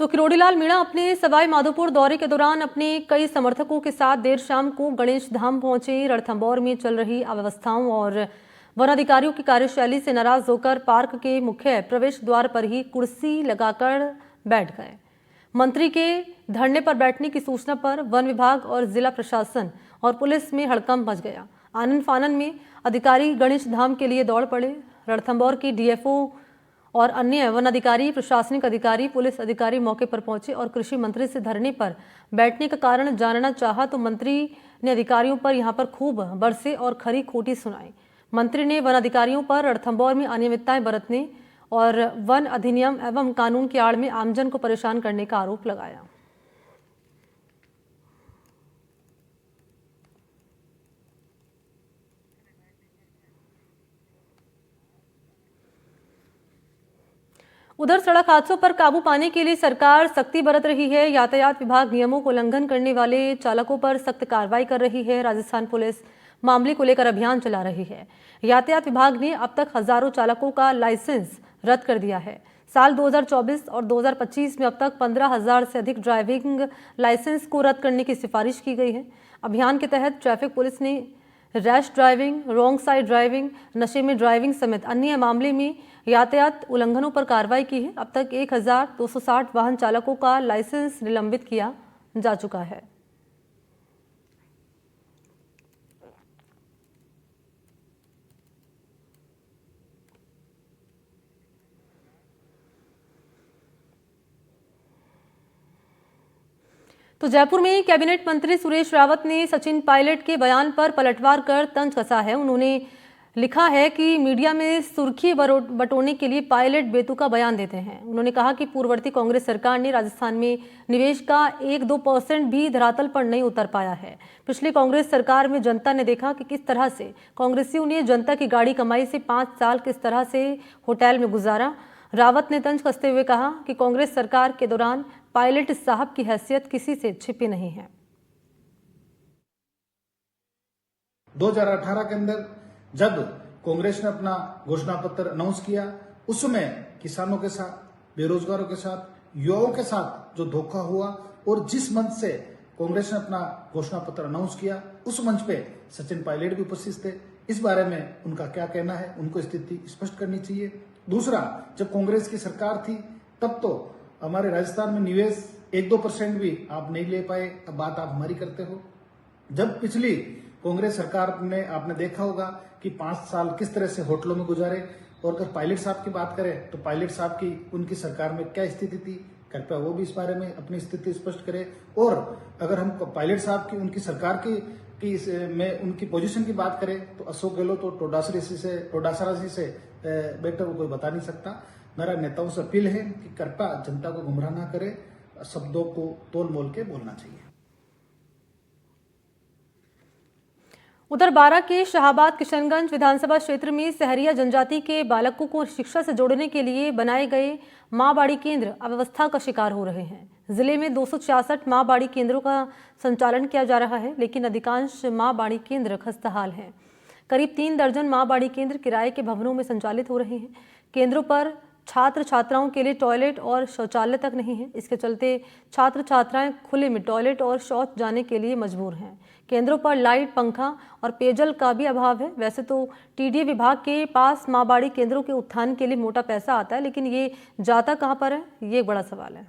तो किरोड़ीलाल मीणा अपने सवाई माधोपुर दौरे के दौरान अपने कई समर्थकों के साथ देर शाम को गणेश धाम पहुंचे। रणथंभौर में चल रही अव्यवस्थाओं और वन अधिकारियों की कार्यशैली से नाराज होकर पार्क के मुख्य प्रवेश द्वार पर ही कुर्सी लगाकर बैठ गए। मंत्री के धरने पर बैठने की सूचना पर वन विभाग और जिला प्रशासन और पुलिस में हड़कंप मच गया। आनन फानन में अधिकारी गणेश धाम के लिए दौड़ पड़े। रणथंभौर की डीएफओ और अन्य वन अधिकारी, प्रशासनिक अधिकारी, पुलिस अधिकारी मौके पर पहुंचे और कृषि मंत्री से धरने पर बैठने का कारण जानना चाहा तो मंत्री ने अधिकारियों पर यहां पर खूब बरसे और खरी खोटी सुनाई। मंत्री ने वन अधिकारियों पर रणथंभौर में अनियमितताएं बरतने और वन अधिनियम एवं कानून की आड़ में आमजन को परेशान करने का आरोप लगाया। उधर सड़क हादसों पर काबू पाने के लिए सरकार सख्ती बरत रही है। यातायात विभाग नियमों को उल्लंघन करने वाले चालकों पर सख्त कार्रवाई कर रही है। राजस्थान पुलिस मामले को लेकर अभियान चला रही है। यातायात विभाग ने अब तक हजारों चालकों का लाइसेंस रद्द कर दिया है। साल 2024 और 2025 में अब तक 15,000 से अधिक ड्राइविंग लाइसेंस को रद्द करने की सिफारिश की गई है। अभियान के तहत ट्रैफिक पुलिस ने rash driving, wrong side driving, नशे में ड्राइविंग समेत अन्य मामले में यातायात उल्लंघनों पर कार्रवाई की है। अब तक 1,260 वाहन चालकों का लाइसेंस निलंबित किया जा चुका है। तो जयपुर में कैबिनेट मंत्री सुरेश रावत ने सचिन पायलट के बयान पर पलटवार कर तंज कसा है। उन्होंने लिखा है कि मीडिया में सुर्खी बटोरने के लिए पायलट बेतुका बयान देते हैं। उन्होंने कहा कि पूर्ववर्ती कांग्रेस सरकार ने राजस्थान में निवेश का 1-2% भी धरातल पर नहीं उतर पाया है। पिछली कांग्रेस सरकार में जनता ने देखा कि किस तरह से कांग्रेसियों ने जनता की गाड़ी कमाई से 5 साल किस तरह से होटल में गुजारा। रावत ने तंज कसते हुए कहा कि कांग्रेस सरकार के दौरान पायलट साहब की हैसियत किसी से छिपी नहीं है। 2018 के अंदर जब कांग्रेस ने अपना घोषणा पत्र अनाउंस किया, उस समय किसानों के साथ, बेरोजगारों के साथ, युवाओं के साथ जो धोखा हुआ और जिस मंच से कांग्रेस ने अपना घोषणा पत्र अनाउंस किया, उस मंच पे सचिन पायलट भी उपस्थित थे। इस बारे में उनका क्या कहना है, उनको स्थिति स्पष्ट करनी चाहिए। दूसरा, जब कांग्रेस की सरकार थी तब तो हमारे राजस्थान में निवेश 1-2% भी आप नहीं ले पाए। अब बात आप हमारी करते हो। जब पिछली कांग्रेस सरकार ने, आपने देखा होगा कि 5 साल किस तरह से होटलों में गुजारे। और अगर पायलट साहब की बात करें तो पायलट साहब की उनकी सरकार में क्या स्थिति थी, कृपया वो भी इस बारे में अपनी स्थिति स्पष्ट करें। और अगर हम पायलट साहब की, उनकी सरकार की में उनकी पोजीशन की बात करें तो अशोक गहलोत तो टोडासरा से बेटर कोई बता नहीं सकता। मेरा नेताओं से अपील है कि कृपया जनता को गुमराह ना करें, शब्दों को तोल मोल के बोलना चाहिए। उधर बारां के शाहाबाद किशनगंज विधानसभा क्षेत्र में सहरिया जनजाति के बालकों को शिक्षा से जोड़ने के लिए बनाए गए मां बाड़ी केंद्र अव्यवस्था का शिकार हो रहे हैं। जिले में 266 मां बाड़ी केंद्रों का संचालन किया जा रहा है, लेकिन अधिकांश मां बाड़ी केंद्र खस्ताहाल हैं। करीब 3 दर्जन मां बाड़ी केंद्र किराए के भवनों में संचालित हो रहे हैं। केंद्रों पर छात्र छात्राओं के लिए टॉयलेट और शौचालय तक नहीं है। इसके चलते छात्र छात्राएं खुले में टॉयलेट और शौच जाने के लिए मजबूर हैं। केंद्रों पर लाइट, पंखा और पेयजल का भी अभाव है। वैसे तो टीडीए विभाग के पास मां बाड़ी केंद्रों के उत्थान के लिए मोटा पैसा आता है, लेकिन ये जाता कहां पर है, ये एक बड़ा सवाल है।